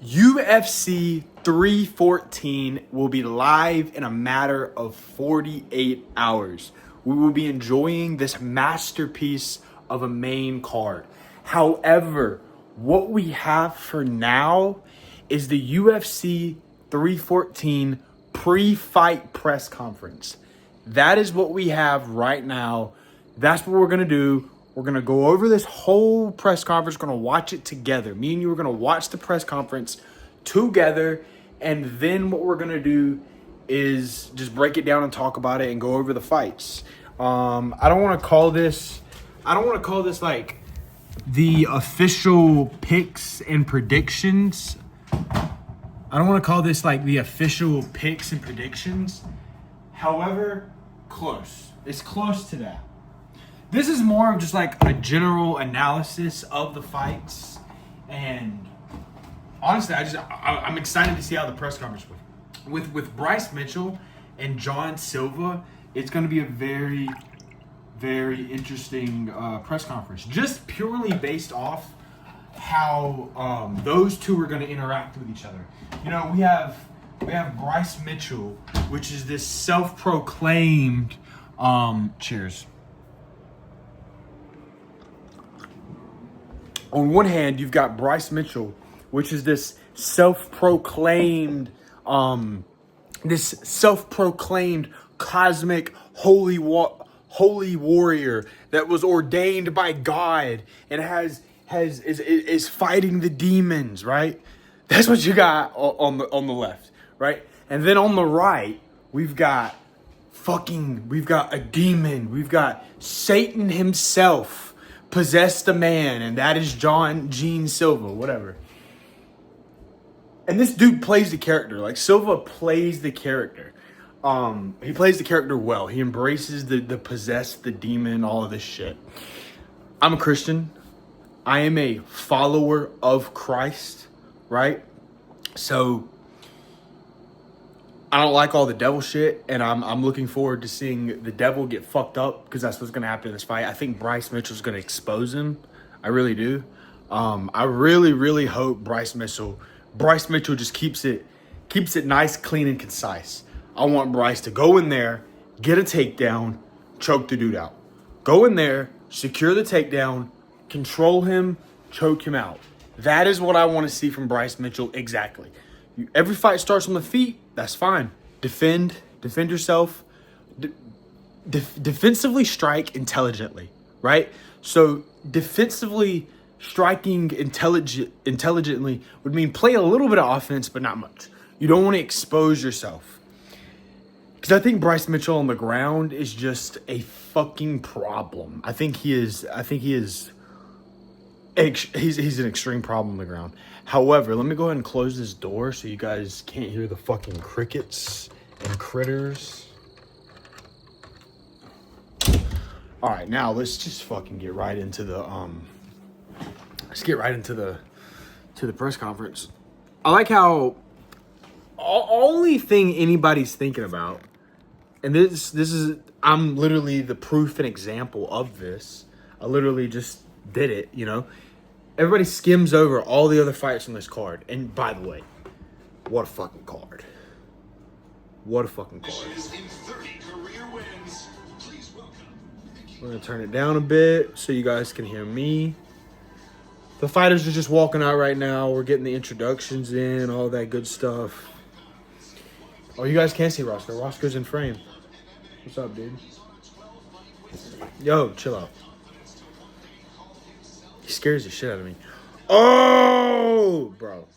UFC 314 will be live in a matter of 48 hours. We will be enjoying this masterpiece of a main card. However, what we have for now is the UFC 314 pre-fight press conference. That is what we have right now. That's what we're going to do. We're going to go over this whole press conference. We're going to watch it together. Me and you are going to watch the press conference together. And then what we're going to do is just break it down and talk about it and go over the fights. I don't want to call this like the official picks and predictions. However, close. It's close to that. This is more of just like a general analysis of the fights, and honestly, I'm excited to see how the press conference with Bryce Mitchell and John Silva. It's going to be a very, very interesting press conference, just purely based off how those two are going to interact with each other. You know, we have Bryce Mitchell, which is this self-proclaimed cheers. On one hand, you've got Bryce Mitchell, which is this self-proclaimed cosmic holy warrior that was ordained by God and is fighting the demons, right? That's what you got on the left, right? And then on the right, we've got a demon. We've got Satan himself possessed a man, and that is Gene Silva, whatever. And this dude plays the character. Like, Silva plays the character. He plays the character well. He embraces the possessed, the demon, all of this shit. I'm a Christian. I am a follower of Christ, right? So I don't like all the devil shit, and I'm looking forward to seeing the devil get fucked up, because that's what's going to happen in this fight. I think Bryce Mitchell's going to expose him. I really do. I really, really hope Bryce Mitchell just keeps it nice, clean, and concise. I want Bryce to go in there, get a takedown, choke the dude out. Go in there, secure the takedown, control him, choke him out. That is what I want to see from Bryce Mitchell exactly. Every fight starts on the feet. That's fine. Defend yourself. Defensively strike intelligently, right? So defensively striking intelligently would mean play a little bit of offense, but not much. You don't want to expose yourself. Because I think Bryce Mitchell on the ground is just a fucking problem. He's an extreme problem on the ground. However, let me go ahead and close this door so you guys can't hear the fucking crickets and critters. All right, now let's just fucking get right into the press conference. I like how only thing anybody's thinking about, and this is, I'm literally the proof and example of this. I literally just did it, you know. Everybody skims over all the other fights on this card. And by the way, what a fucking card. What a fucking card. We're going to turn it down a bit so you guys can hear me. The fighters are just walking out right now. We're getting the introductions in, all that good stuff. Oh, you guys can't see Roscoe. Roscoe's in frame. What's up, dude? Yo, chill out. He scares the shit out of me. Oh, bro.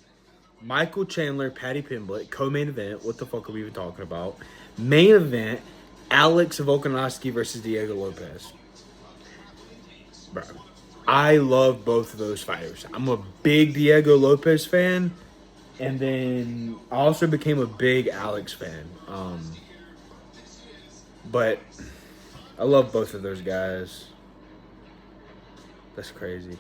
Michael Chandler, Paddy Pimblett, co-main event. What the fuck are we even talking about? Main event, Alex Volkanovski versus Diego Lopez. Bro, I love both of those fighters. I'm a big Diego Lopez fan, and then I also became a big Alex fan. But I love both of those guys. That's crazy.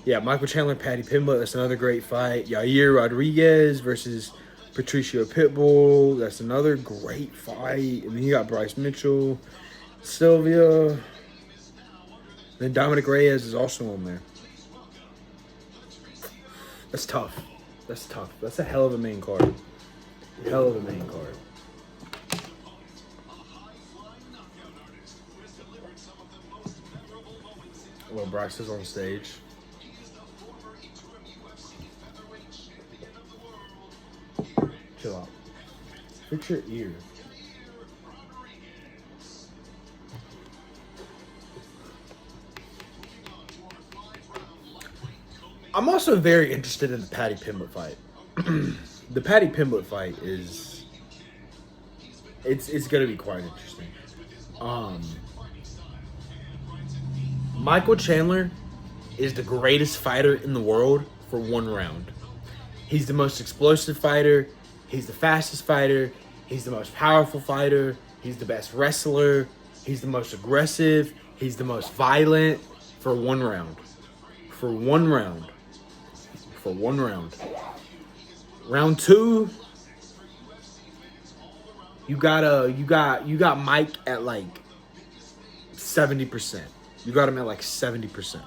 Yeah, Michael Chandler, Paddy Pimblett. That's another great fight. Yair Rodriguez versus Patricio Pitbull. That's another great fight. And then you got Bryce Mitchell, Sylvia. Then Dominic Reyes is also on there. That's tough. That's tough. That's a hell of a main card. Hell of a main card. Well, Bryce is on stage. Chill out. Fix your ear. I'm also very interested in the Paddy Pimblett fight. The Paddy Pimblett fight is it's gonna be quite interesting. Michael Chandler is the greatest fighter in the world for one round. He's the most explosive fighter. He's the fastest fighter. He's the most powerful fighter. He's the best wrestler. He's the most aggressive. He's the most violent for one round. For one round. For one round. Round two, you got Mike at like 70%. You got him at like 70%.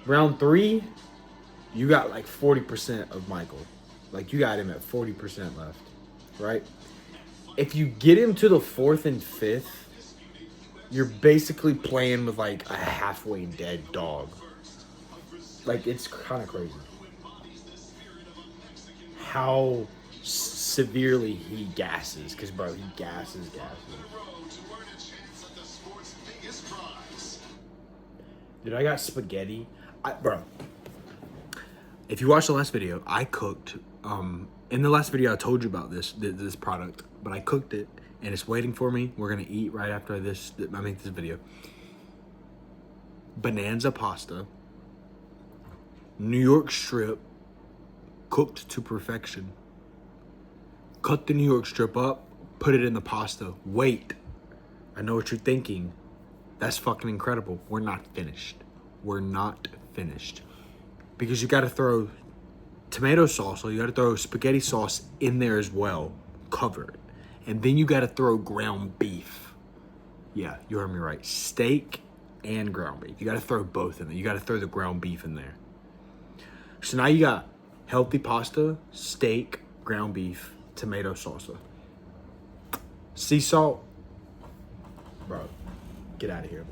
Round three, you got like 40% of Michael. Like you got him at 40% left, right? If you get him to the fourth and fifth, you're basically playing with like a halfway dead dog. Like it's kind of crazy how severely he gasses. Because, bro, he gasses. Dude, I got spaghetti. Bro, if you watched the last video, I cooked. In the last video, I told you about this product. But I cooked it, and it's waiting for me. We're going to eat right after I make this video. Bonanza pasta. New York strip. Cooked to perfection. Cut the New York strip up, put it in the pasta. Wait. I know what you're thinking. That's fucking incredible. We're not finished. We're not finished. Because you got to throw tomato sauce, or you got to throw spaghetti sauce in there as well, covered. And then you got to throw ground beef. Yeah, you heard me right. Steak and ground beef. You got to throw both in there. You got to throw the ground beef in there. So now you got healthy pasta, steak, ground beef, tomato salsa. Sea salt. Bro, get out of here.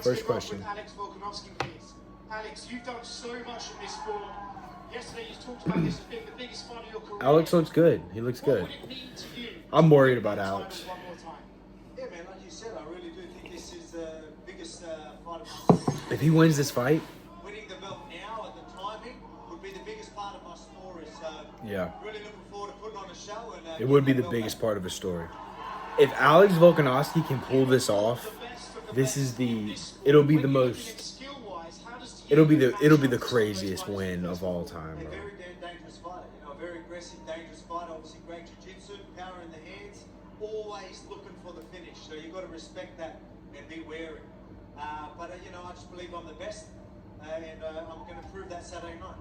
First question. Alex Volkanovski, please. Alex, you've done so much in this sport. Yesterday you talked about this as being the biggest fight of your career. Alex looks good. He looks good. What would it mean to you? I'm worried about Alex. One more time. Yeah, man, like you said, I really do think this is the biggest fight of my career. If he wins this fight, Winning the belt now at the timing would be the biggest part of my story. So yeah, really looking forward to putting on a show. And it would be the biggest part of his story. If Alex Volkanovski can pull this off, it'll be the craziest win of all time, A bro. very dangerous fighter, very aggressive, dangerous fighter. Obviously, great jiu-jitsu, power in the hands, always looking for the finish. So you've got to respect that and be wary. But I just believe I'm the best, and I'm going to prove that Saturday night.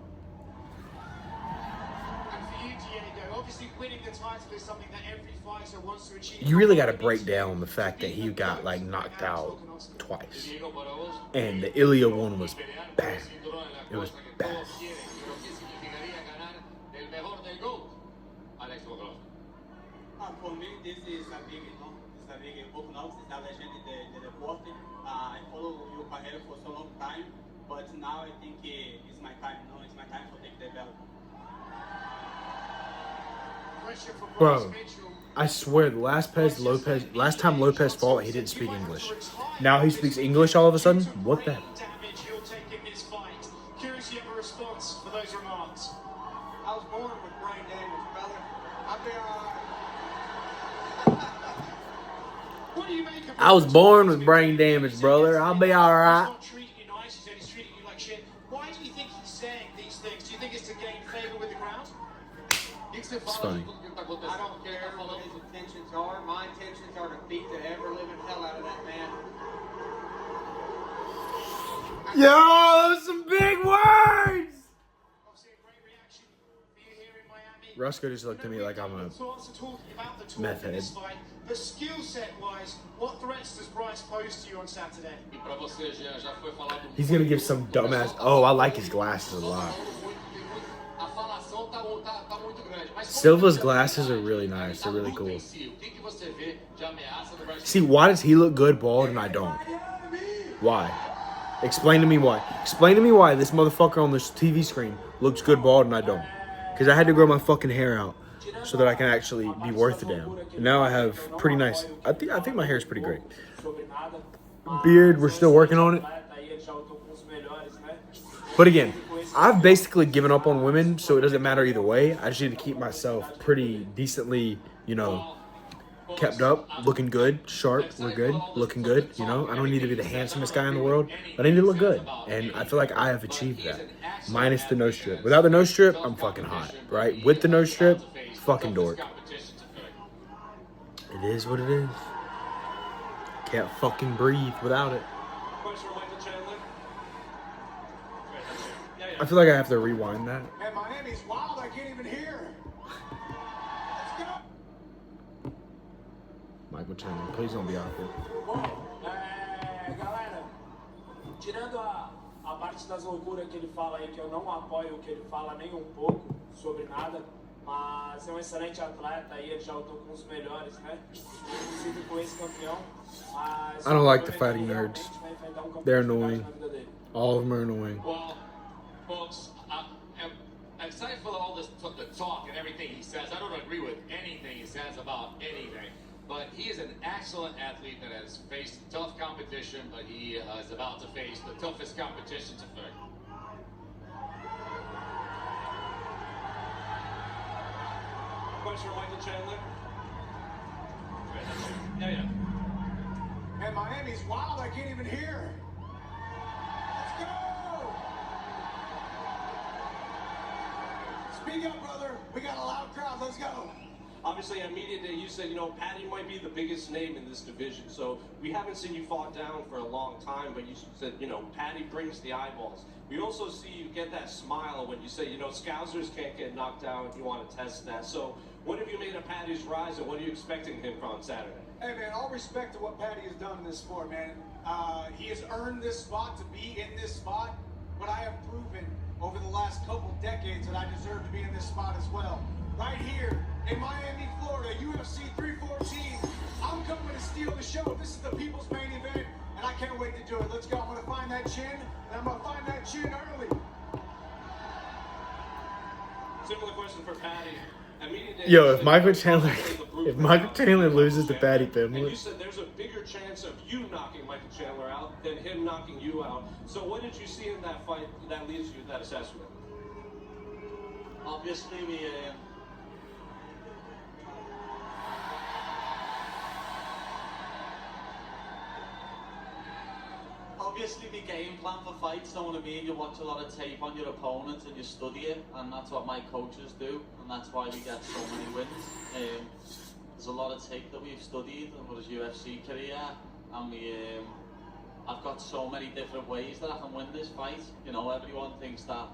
And for you, Diego, obviously winning the title is something that every fighter wants to achieve. You really got to break down the fact that he got like knocked out twice, and the Ilya one was bad. It was bad. For me, this is a big, it's a big Volkanovski, it's a legend in the sport. I follow your career for so long time, but now I think it's my time. It's my time to take the belt. Bro, I swear, the last time Lopez fought, he didn't speak English. Now he speaks English all of a sudden? What the? Curious you have a response for those remarks. I was born with brain damage, brother. I'll be alright. What do you make of I was born with brain damage, brother. I'll be alright. He's not treating you nice, he said he's treating you like shit. Why do you think he's saying these things? Do you think it's to gain favor with the crowd? It's funny. I don't care what his intentions are. My intentions are to beat the ever-living hell out of that man. Yo, those are some big words! Obviously a great reaction for you here in Miami. Roscoe just looked at me like I'm a meth head. But skill set wise, what threats does Bryce pose to you on Saturday? He's gonna give some dumbass. Oh, I like his glasses a lot. Silva's glasses are really nice. They're really cool. See, why does he look good bald and I don't? Why? Explain to me why. Explain to me why this motherfucker on this TV screen looks good bald and I don't. Because I had to grow my fucking hair out so that I can actually be worth a damn. And now I have pretty nice. I think my hair is pretty great. Beard, we're still working on it. But again, I've basically given up on women, so it doesn't matter either way. I just need to keep myself pretty decently, you know, kept up, looking good, sharp, we're good, looking good, you know. I don't need to be the handsomest guy in the world, but I need to look good. And I feel like I have achieved that. Minus the nose strip. Without the nose strip, I'm fucking hot, right? With the nose strip, fucking dork. It is what it is. Can't fucking breathe without it. I feel like I have to rewind that. Man, Miami's wild. I can't even hear. Let's go. Michael Chandler, please don't be awkward. Galera, tirando a parte das loucuras que ele fala aí, que eu não apoio o que ele fala nem um pouco sobre nada, mas é um excelente atleta aí, ele já lutou com os melhores, né? Inclusive com esse campeão. Mas I don't like the fighting nerds. They're annoying. All of them are annoying. Well, folks, I'm excited for all this the talk and everything he says. I don't agree with anything he says about anything. But he is an excellent athlete that has faced tough competition, but he is about to face the toughest competition to face. Question for Michael Chandler. Yeah. Man, Miami's wild. I can't even hear. Let's go. Speak up, brother. We got a loud crowd. Let's go. Obviously, at Media Day, you said, you know, Patty might be the biggest name in this division. So we haven't seen you fall down for a long time, but you said, you know, Patty brings the eyeballs. We also see you get that smile when you say, you know, Scousers can't get knocked out. You want to test that. So what have you made of Patty's rise, and what are you expecting him on Saturday? Hey, man, all respect to what Patty has done in this sport, man. He has earned this spot to be in this spot, but I have proven over the last couple decades that I deserve to be in this spot as well. Right here in Miami, Florida, UFC 314. I'm coming to steal the show. This is the people's main event, and I can't wait to do it. Let's go. I'm going to find that chin, and I'm going to find that chin early. Similar question for Patty. At Media Day, Yo, if Michael Chandler loses to Patty and you Pimblett, said there's a bigger chance of you knocking Michael Chandler out than him knocking you out. So what did you see in that fight that leads you to that assessment? Obviously, the game plan for fights, know what I mean? You watch a lot of tape on your opponent and you study it, and that's what my coaches do, and that's why we get so many wins. There's a lot of tape that we've studied over his UFC career, and I've got so many different ways that I can win this fight. You know, everyone thinks that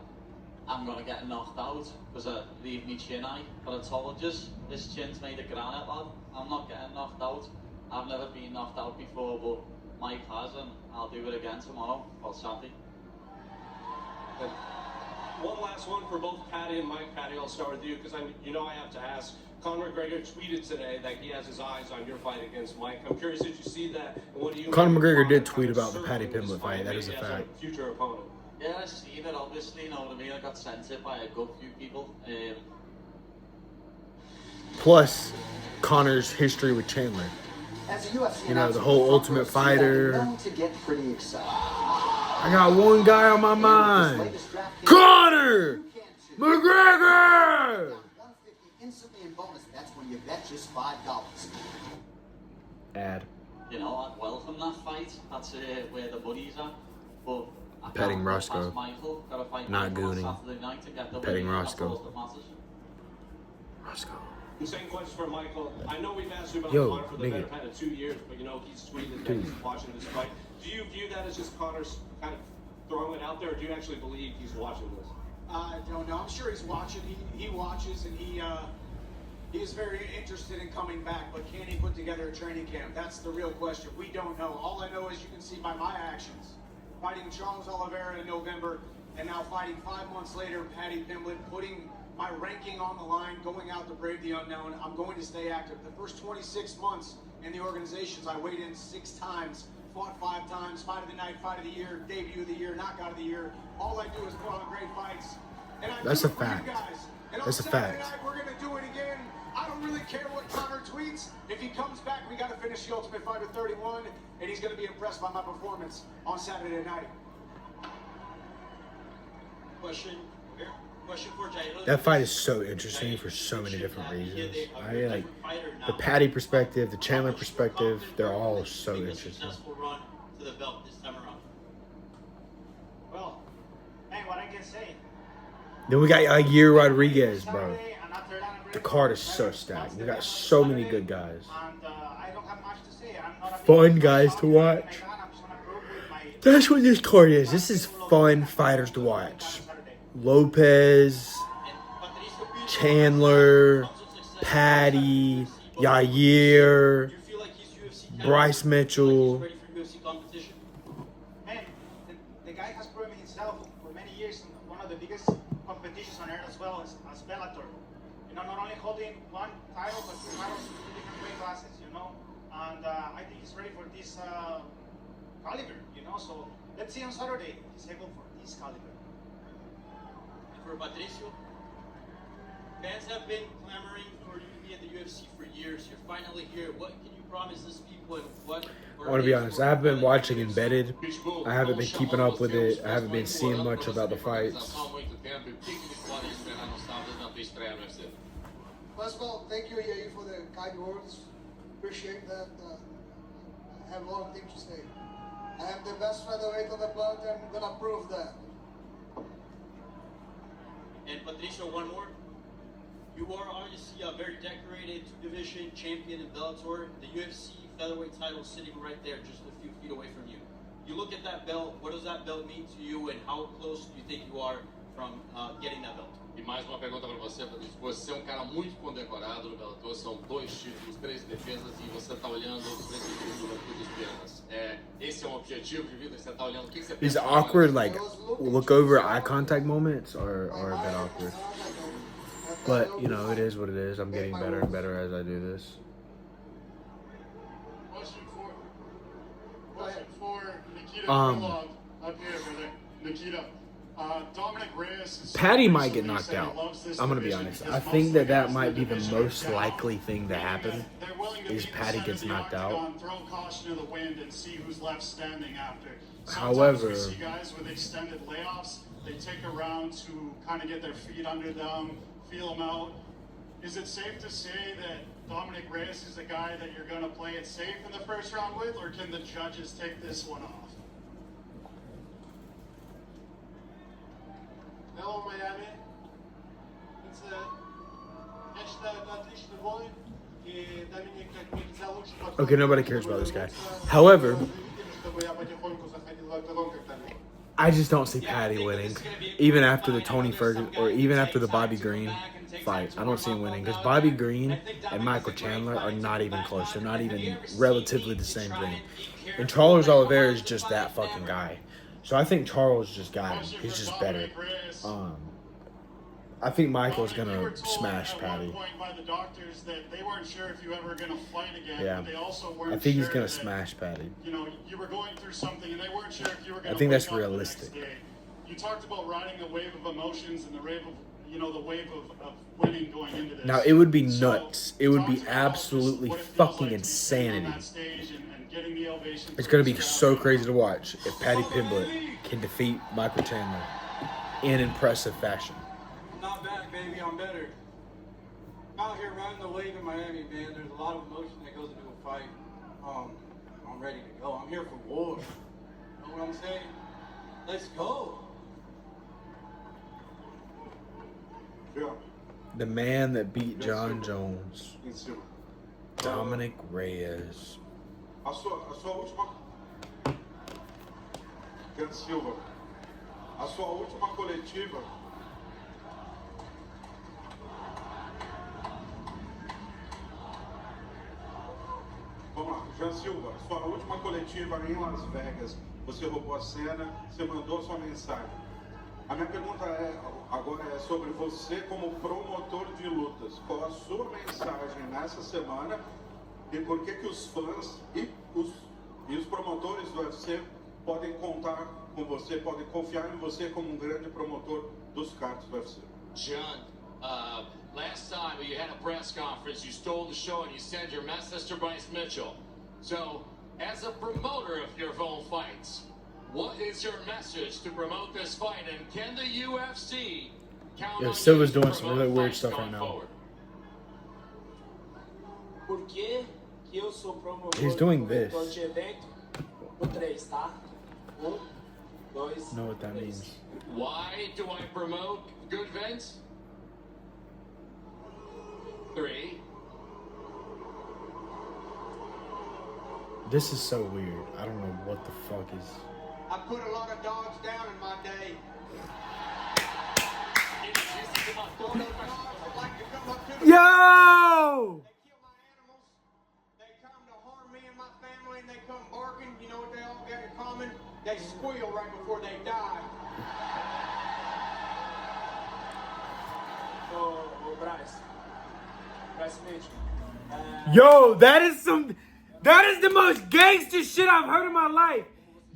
I'm going to get knocked out because I leave me chin high, but I told you, this chin's made of granite, lad. I'm not getting knocked out. I've never been knocked out before, but Mike has, and I'll do it again tomorrow. Well, Saturday. And one last one for both Patty and Mike. Patty, I'll start with you because I have to ask. Conor McGregor tweeted today that he has his eyes on your fight against Mike. I'm curious, did you see that? And what do you? Conor McGregor did tweet about the Patty Pimblett fight. That is a fact. Future opponent. Yeah, I seen it. Obviously, you know what I mean. I got sent it by a good few people. Plus, Conor's history with Chandler. As a UFC, You know, the whole Ultimate Fighter. known to get pretty excited. I got one guy on my mind. Conor McGregor! 150 instantly in bonus. That's when you bet just $5. Ad. You know, I'd welcome that fight. That's where the money's at. But I Petting can't Roscoe. pass Michael. Gotta fight Not Michael on gooning. Saturday night to get the Petting win. That's Roscoe. all that matters. Roscoe. The same question for Michael. I know we've asked you about Yo, Conor for the nigga. better part of 2 years, but you know he's tweeted that Dude. he's watching this fight. Do you view that as just Conor's kind of throwing it out there, or do you actually believe he's watching this? I don't know. I'm sure he's watching. He watches, and he is very interested in coming back. But can he put together a training camp? That's the real question. We don't know. All I know is you can see by my actions. Fighting Charles Oliveira in November, and now fighting 5 months later, Paddy Pimblett, putting my ranking on the line, going out to brave the unknown. I'm going to stay active. The first 26 months in the organizations, I weighed in 6 times, fought 5 times, fight of the night, fight of the year, debut of the year, knockout of the year. All I do is put on great fights. And I That's do a it for you fact. guys. And on That's a Saturday fact. night, we're going to do it again. I don't really care what Connor tweets. If he comes back, we got to finish the Ultimate Fighter 31, and he's going to be impressed by my performance on Saturday night. Question for Jair. That fight is so interesting for so many different reasons. I like the Paddy perspective, the Chandler perspective. They're all so interesting. Successful run to the belt this time around. Well, hey, what I can say. Then we got Yair Rodriguez, bro. The card is so stacked. We got so many good guys. And I don't have much to say. I'm not a Fun guys to watch. I'm just gonna prove with my That's what this card is. This is fun fighters to watch. Lopez, Chandler, Paddy, Yair, Bryce Mitchell. Ready for UFC competition? man. The guy has proven himself for many years in one of the biggest competitions on earth as well as Bellator. You know, not only holding one title but 2 titles in 2 different weight classes. You know, and I think he's ready for this caliber. You know, so let's see on Saturday if he's able for this caliber. For Patricio, fans have been clamoring for you to be at the UFC for years. You're finally here. What can you promise these people, and what? I want to be honest. I haven't been watching Embedded. I haven't been keeping up with it. I haven't been seeing much about the fights. First of all, thank you, Yair, for the kind words. Appreciate that. I have a lot of things to say. I am the best featherweight on the planet, and I'm gonna prove that. And Patricio, one more. You are obviously a very decorated 2-division champion in Bellator. The UFC featherweight title sitting right there, just a few feet away from you. You look at that belt. What does that belt mean to you, and how close do you think you are from getting that belt? E mais uma pergunta para você, Patrício. Você é um cara muito condecorado no Bellator, são 2 títulos, 3 defesas e você está olhando para esse título das pernas. Esse é um objetivo de vida, você está olhando o que você These pensa? awkward like look over eye contact moments are a bit awkward. But you know, it is what it is. I'm getting better and better as I do this. Question for Nikita Krylov up here, brother. Nikita. Dominic Reyes is Paddy might get knocked out. I'm gonna be honest. I think that might be the most likely thing to happen. Is Paddy gets knocked out. Throw caution to the wind and see who's left standing after. However, we see guys with extended layoffs. They take a round to kind of get their feet under them, feel them out. Is it safe to say that Dominic Reyes is a guy that you're going to play it safe in the first round with, or can the judges take this one off? Hello, Miami. It's отличный бой. И Доминик, как мне quiser лучше подходит. okay, nobody cares about this guy. However, Чтобы я потихоньку заходил в октагон, как там. I just don't see Paddy winning, even after the Tony Ferguson or even after the Bobby Green fight. I don't see him winning because Bobby Green and Michael Chandler are not even close. They're not even relatively the same thing. And Charles Oliveira is just that fucking guy. So I think Charles just got him. He's just better. I think Michael's gonna smash Paddy. Yeah, I think he's gonna smash Paddy. You know, you were going through something and they weren't sure if you were going to I think that's wake up the realistic. next day. You talked about riding the wave of emotions and the wave of, you know, the wave of winning going into this. Now it would be So, nuts. It would be talk to me about absolutely what it feels fucking like to stand on insanity. that stage and getting the ovation It's from gonna the be crowd. so crazy to watch if Paddy Pimblett can defeat Michael Chandler in impressive fashion. Not bad, baby. I'm better. I'm out here riding the wave in Miami, man. There's a lot of emotion that goes into a fight. I'm ready to go. I'm here for war. You know what I'm saying? Let's go. Yeah. The man that beat John Jones, Em cima. Dominic Reyes. A sua última. Ken Silva. A sua última coletiva, Silva, sua última coletiva em Las Vegas, você roubou a cena, você mandou sua mensagem. A minha pergunta agora é sobre você como promotor de lutas. Qual a sua mensagem nessa semana e por que os fãs e os promotores do UFC podem contar com você, podem confiar em você como um grande promotor dos cards do UFC? John, last time you had a press conference, you stole the show and you said your message to Bryce Mitchell. So, as a promoter of your own fights, what is your message to promote this fight, and can the UFC count on Silva's you to doing some promote really weird fights stuff going right now. forward? Por que eu sou promotor He's doing this. de evento? O 3, tá? 1, 2, Know what that 3. means. Why do I promote good events? 3. This is so weird. I don't know what the fuck is. I put a lot of dogs down in my day. Yo! They kill my animals. They come to harm me and my family, and they come barking. You know what they all got in common? They squeal right before they die. Ô, Bryce Mitchell. Yo, that is the most gangster shit I've heard in my life.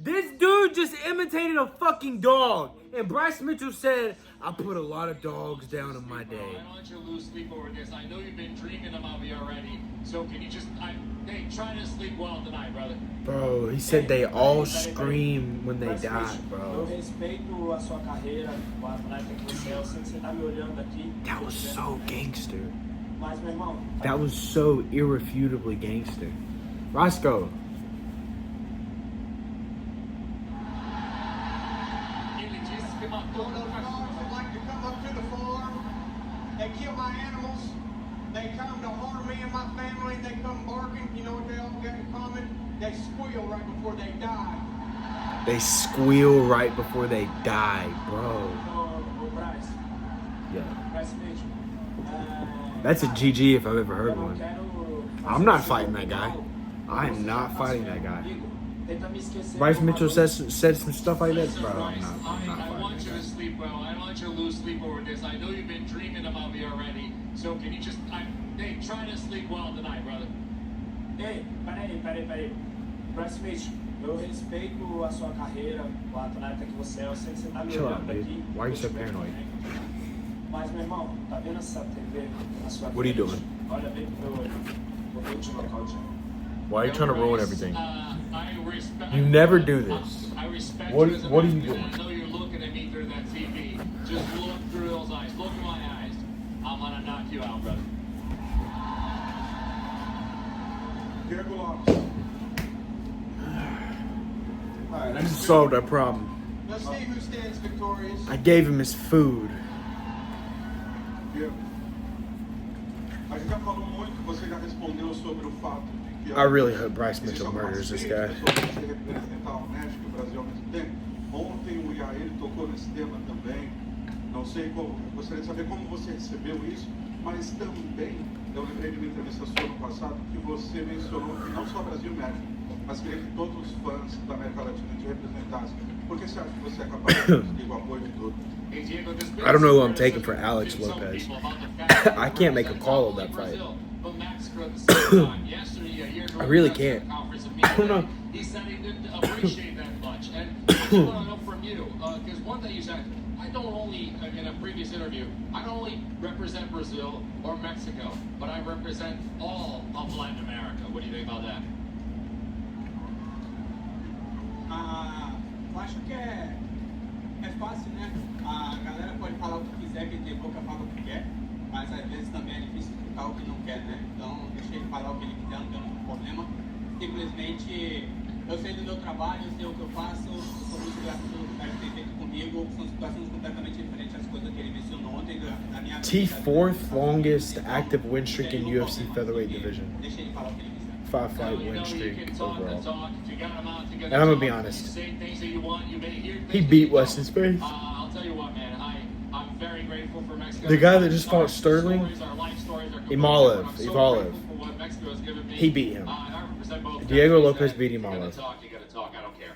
This dude just imitated a fucking dog. And Bryce Mitchell said, I put a lot of dogs down in my day. I don't want you to lose sleep over this. I know you've been dreaming about me already. So can you just, hey, try to sleep well tonight, brother. Bro, he said they all scream when they die, Eu bro. respeito a sua carreira, o atleta que você é. Eu sei que você tá me olhando aqui. That was so gangster. Mas, meu irmão, That was so irrefutably gangster. Roscoe. Ele disse que matou Those dogs that like to come up to the farm. They kill my animals. They come to harm me and my family, and they come barking. You know what they all got in common? They squeal right before they die. They squeal right before they die, bro. ô Bryce Yeah. Mitchell. That's a GG if I've ever heard Eu não one. quero I'm not fighting that guy. I am not fighting that guy. Tenta me esquecer. Bryce Mitchell said some stuff like that, bro. Bryce, I'm not I want fighting you that to sleep well. I don't want you to lose sleep over this. I know you've been dreaming about me already. So can you just, hey, try to sleep well tonight, brother. Ei, peraí. Bryce Mitchell, eu respeito a sua carreira, o atleta que você é. Eu sei que você tá me Chill out, olhando dude. aqui. Why are you so paranoid? Mas, meu irmão, tá vendo essa TV na sua What are you frente? doing? Olha bem pro meu olho. Vou te nocautear. Why are you trying to ruin everything? I respect, You never do this. I respect What- you as a what are you man, doing? and I know you're looking at me through that TV. Just look through those eyes. Look in my eyes. I'm gonna knock you out, brother. Diego Lopes. I just solved our problem. Let's see who stands victorious. I gave him his food. Diego. A gente já falou muito, você já respondeu sobre o fato de que... I really hope Bryce existe Mitchell algumas murders this críticas guy. sobre você representar o México e o Brasil ao mesmo tempo. Ontem o Yair tocou nesse tema também. Não sei como, gostaria de saber como você recebeu isso, mas também eu lembrei de uma entrevista sua no passado que você mencionou que não só Brasil e México, mas queria que todos os fãs da América Latina te representassem. Por que você acha que você é capaz de conseguir o apoio de todos? Hey, Diego, there's been I don't know who I'm some taking for criticism Alex from some Lopez. people about the fact that I can't make a represent call of not that only fight. Brazil, but Mexico at the same time. Yesterday, a year ago, I really at the press can't. conference in I don't know. Munich, he said he didn't appreciate that much. And I just want to know from you, because one thing you said, I don't only, in a previous interview, I don't only represent Brazil or Mexico, but I represent all of Latin America. What do you think about that? Eu acho que é fácil, né? A galera pode falar o que quiser, quem tem boca fala o que quer, mas às vezes também é difícil escutar o que não quer, né? Então deixa ele falar o que ele quiser, não tem nenhum problema. Simplesmente eu sei do meu trabalho, eu sei o que eu faço, eu sou muito grato pelo que o cara tem feito comigo, são situações completamente diferentes às coisas que ele mencionou ontem da minha T vida. fourth longest active win streak in UFC featherweight division. Deixa ele falar o que ele quiser. 5-fight You win know, you streak can talk the overall. talk. If you got 'em out together, And I'm gonna be talk. honest. You say things that you want. You may hear things He that beat you don't. Weston's face. I'll tell you what, man. I'm very grateful for Mexico. The guy that just Our fought Sterling, stories, our life stories are completely Imalev, different. I'm so Imalev. grateful for what Mexico has given me. He beat him. And I represent both Diego Lopez beat him all You up. gotta talk. I don't care.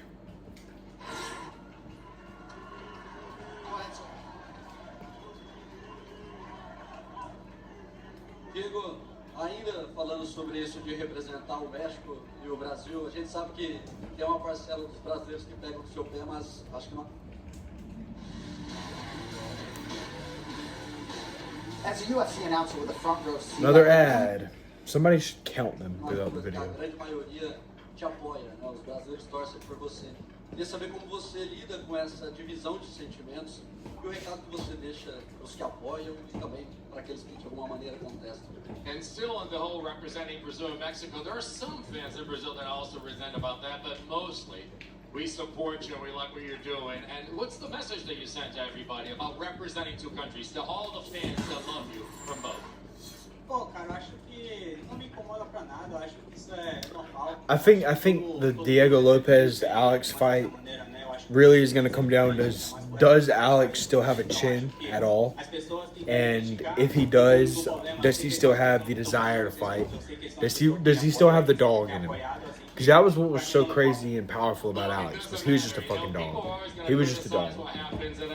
Diego, ainda falando sobre isso de representar o México e o Brasil, a gente sabe que tem uma parcela dos brasileiros que pegam no seu pé, mas acho que não. As a UFC announcer with a front row seat. Another ad. Somebody should count them throughout the A video. grande maioria te apoia, né? Os brasileiros torcem por você. Queria saber como você lida com essa divisão de sentimentos e o recado que você deixa para os que apoiam e também para aqueles que de alguma maneira contestam. And still on the whole representing Brazil and Mexico, there are some fans in Brazil that also resent about that, but mostly we support you and we like what you're doing. And what's the message that you send to everybody about representing two countries, to all the fans that love you from both? Pô, cara, eu acho que não me incomoda pra nada, eu acho que isso é normal. I think the Diego Lopez Alex fight really is going to come down to does Alex still have a chin at all? And if he does he still have the desire to fight? Does he still have the dog in him? Because that was what was so crazy and powerful about Alex, was he was just a fucking dog. He was just a dog.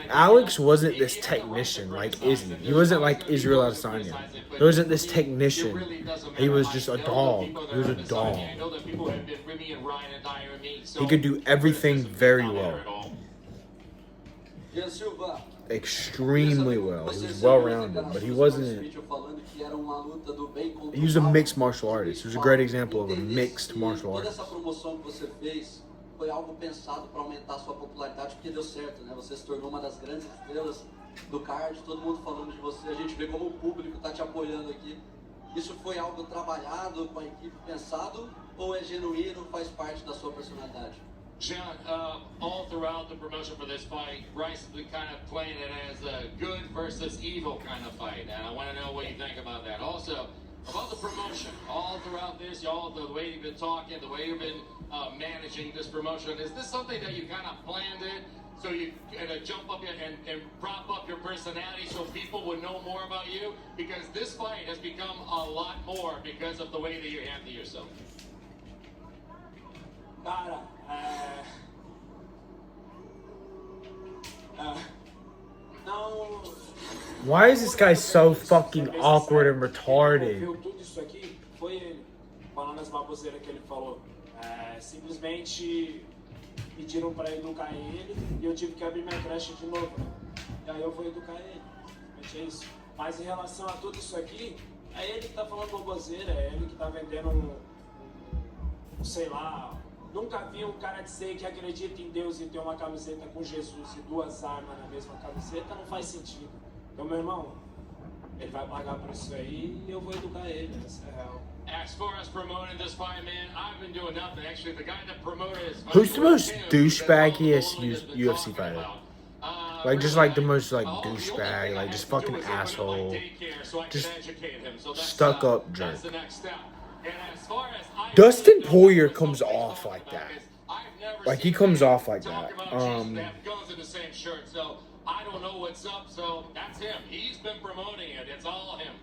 Alex wasn't this technician like Izzy. He wasn't like Israel Adesanya. He wasn't this technician. He was just a dog. He was a dog. He could do everything very well. Extremely well. He was well-rounded, but he wasn't... He was a mixed martial artist. He was a great example of a mixed martial artist. Foi algo pensado para aumentar sua popularidade, porque deu certo, né? Você se tornou uma das grandes estrelas do card, todo mundo falando de você, a gente vê como o público está te apoiando aqui. Isso foi algo trabalhado com a equipe, pensado, ou é genuíno, faz parte da sua personalidade? Jean, all throughout the promotion for this fight, Bryce has been kind of playing it as a good versus evil kind of fight, and I want to know what you think about that. Also, about the promotion, all throughout this, y'all, the way you've been talking, the way you've been managing this promotion, is this something that you kind of planned it so you jump up and prop up your personality so people would know more about you? Because this fight has become a lot more because of the way that you handle yourself. Cara, não. Why is this guy so fucking awkward and retarded? Tudo isso aqui foi ele falando as baboseiras que ele falou. Simplesmente pediram pra educar ele e eu tive que abrir minha creche de novo. E aí eu vou educar ele. Simplesmente é isso. Mas em relação a tudo isso aqui, é ele que tá falando baboseira, é ele que tá vendendo sei lá. Nunca vi um cara dizer que acredita em Deus e ter uma camiseta com Jesus e duas armas na mesma camiseta, não faz sentido. Então, meu irmão, ele vai pagar por isso aí e eu vou educar ele, essa é a real. As far as promoting this fight, man, I've been doing nothing. Actually, the guy that promoted his fight, Who's the most douchebaggiest UFC fighter? Like, just like the most, like, douchebag, like, just fucking asshole. Just stuck up jerk. Dustin Poirier comes off like that. Like, he comes off like that. I don't know what's up, so that's him. He's been promoting it. It's all him.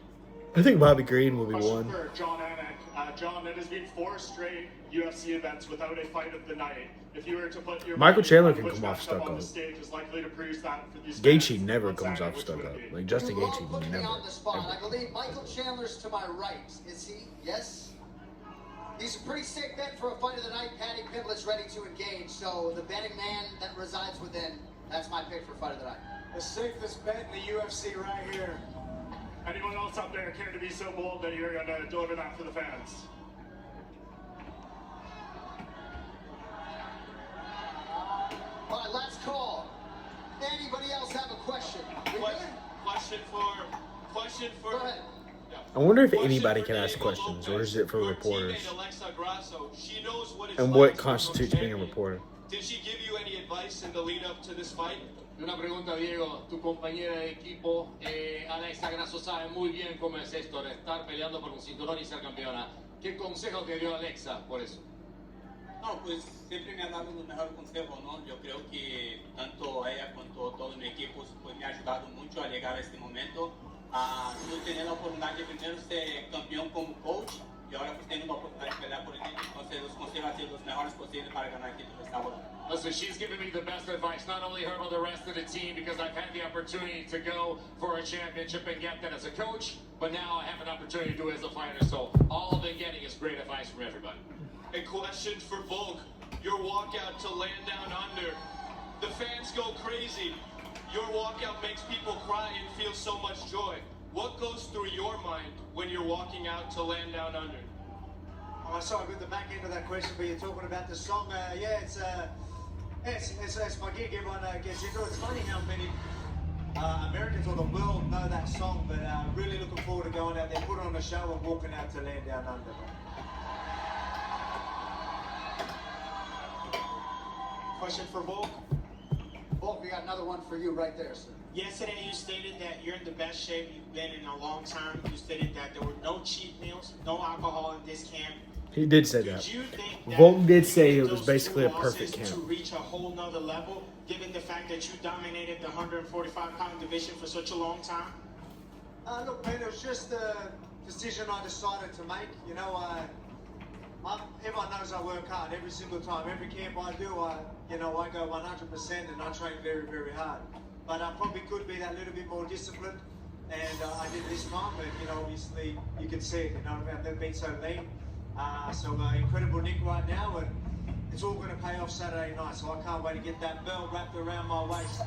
I think Bobby Green will be one. For John Anik. John, it has been 4 straight UFC events without a fight of the night. If you were to put your Michael Chandler can which come off matchup stuck on up. the stage is likely to produce that for these Gaethje fans, never what's comes that, off which stuck would up. it be? Like, Justin You Gaethje put me never. on the spot. Ever. I believe Michael Chandler's to my right. Is he? Yes? He's a pretty safe bet for a fight of the night. Paddy Pimblett's ready to engage. So the betting man that resides within, that's my pick for fight of the night. The safest bet in the UFC right here. Anyone else up there care to be so bold that you're going to deliver that for the fans? All right, last call. Anybody else have a question? Question for. Go ahead. I wonder if anybody can ask questions, or is it for reporters? And what constitutes being a reporter? Did she give you any advice in the lead up to this fight? Una pregunta, Diego. Tu compañera de equipo, Alexa Grasso, sabe muy bien cómo es esto de estar peleando por un cinturón y ser campeona. ¿Qué consejo te dio Alexa por eso? No, pues siempre me ha dado los mejores consejos, ¿no? Yo creo que tanto ella como todo mi equipo pues, me ha ayudado mucho a llegar a este momento. No tener la oportunidad de primero ser campeón como coach y ahora pues tiene una oportunidad de pelear por el título, entonces los considero así los mejores posibles para ganar el título esta vuelta. Listen, she's giving me the best advice, not only her, but the rest of the team, because I've had the opportunity to go for a championship and get that as a coach, but now I have an opportunity to do it as a fighter, so all I've been getting is great advice from everybody. A question for Volk. Your walkout to Land Down Under. The fans go crazy. Your walkout makes people cry and feel so much joy. What goes through your mind when you're walking out to Land Down Under? Oh, sorry, with the back end of that question, but you're talking about the song. Yeah, it's my gig. Everyone gets into it. It's funny how many Americans or the world know that song, but really looking forward to going out there, putting on a show and walking out to Land Down Under. Question for Volk. Volk, we got another one for you right there, sir. Yesterday you stated that you're in the best shape you've been in a long time. You stated that there were no cheat meals, no alcohol in this camp. He did say that. Did you think that Volk did say you it did was those basically two a perfect losses camp. to reach a whole nother level, given the fact that you dominated the 145-pound division for such a long time? Look, man, it was just a decision I decided to make. You know, everyone knows I work hard every single time. Every camp I do, I go 100% and I train very, very hard. But I probably could be that little bit more disciplined, and I did this time. But obviously, you can see it. I've never been so lean. So incredible Nick right now, and it's all going to pay off Saturday night. So I can't wait to get that belt wrapped around my waist.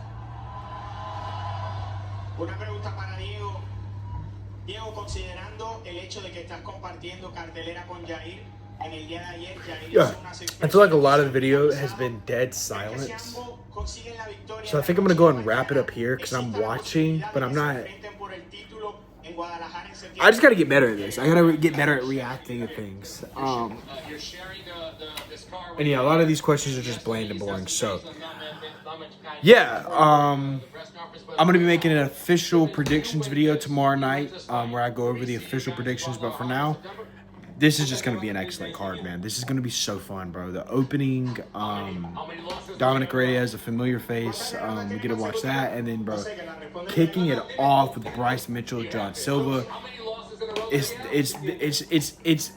Una pregunta para Diego. Diego, considerando el hecho de que estás compartiendo cartelera con Jair, en el día de ayer, Jair hizo unas I feel like a lot of the video has been dead silence. So I think I'm going to go and wrap it up here because I'm watching, but I'm not. I just got to get better at this. I got to get better at reacting to things. And yeah, a lot of these questions are just bland and boring. So yeah, I'm going to be making an official predictions video tomorrow night where I go over the official predictions. But for now, this is just going to be an excellent card, man. This is going to be so fun, bro. The opening, Dominic Reyes, a familiar face. We get to watch that. And then, bro, kicking it off with Bryce Mitchell, John Silva. It's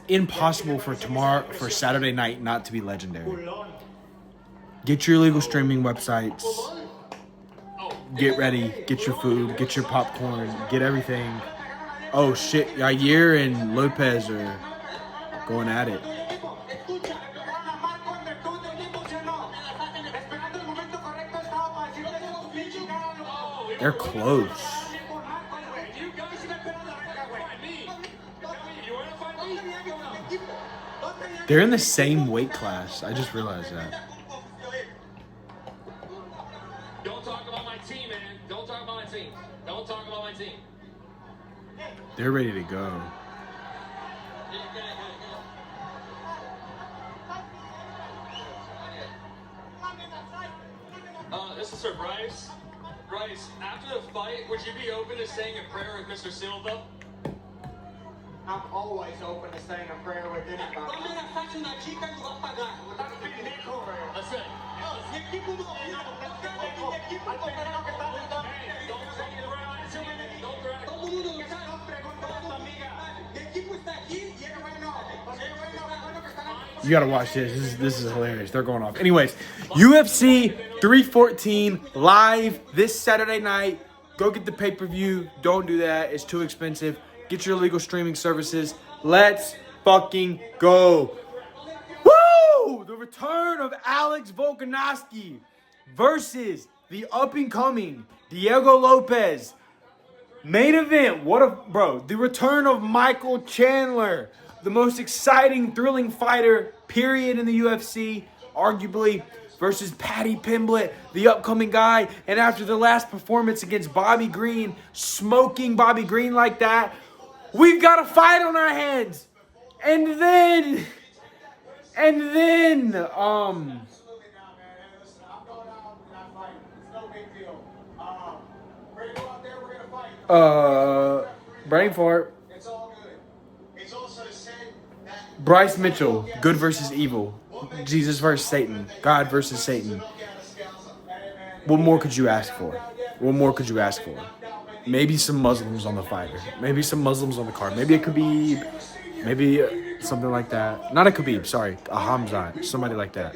impossible for Saturday night not to be legendary. Get your illegal streaming websites. Get ready. Get your food. Get your popcorn. Get everything. Oh, shit. Yair and Lopez are going at it. They're close. They're in the same weight class. I just realized that. Don't talk about my team, man. Don't talk about my team. Don't talk about my team. They're ready to go. This is for Bryce. Bryce, after the fight, would you be open to saying a prayer with Mr. Silva? I'm always open to saying a prayer with anybody. That's it. You gotta watch this. This is hilarious. They're going off. Anyways, UFC 314 live this Saturday night. Go get the pay-per-view. Don't do that. It's too expensive. Get your legal streaming services. Let's fucking go. Woo! The return of Alex Volkanovski versus the up-and-coming Diego Lopez. Main event. The return of Michael Chandler. The most exciting, thrilling fighter, period, in the UFC, arguably, versus Paddy Pimblett, the upcoming guy. And after the last performance against Bobby Green, smoking Bobby Green like that, we've got a fight on our hands. And then, brain fart. Bryce Mitchell, good versus evil. Jesus versus Satan. God versus Satan. What more could you ask for? What more could you ask for? Maybe some Muslims on the fighter. Maybe some Muslims on the card. Maybe it could be, maybe something like that. Not a Khabib, sorry, a Hamzat, somebody like that.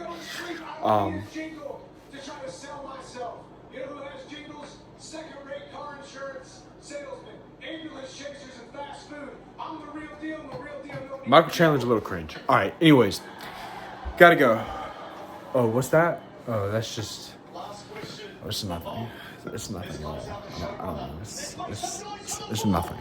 Jingle to try to sell myself. You know who has jingles? Second-rate car insurance salesmen, ambulance chasers, and fast food. I'm the real deal, and the real deal. Michael Chandler's a little cringe. All right, anyways, gotta go. Oh, what's that? Oh, that's just. Oh, it's nothing. It's nothing. I don't know. It's nothing.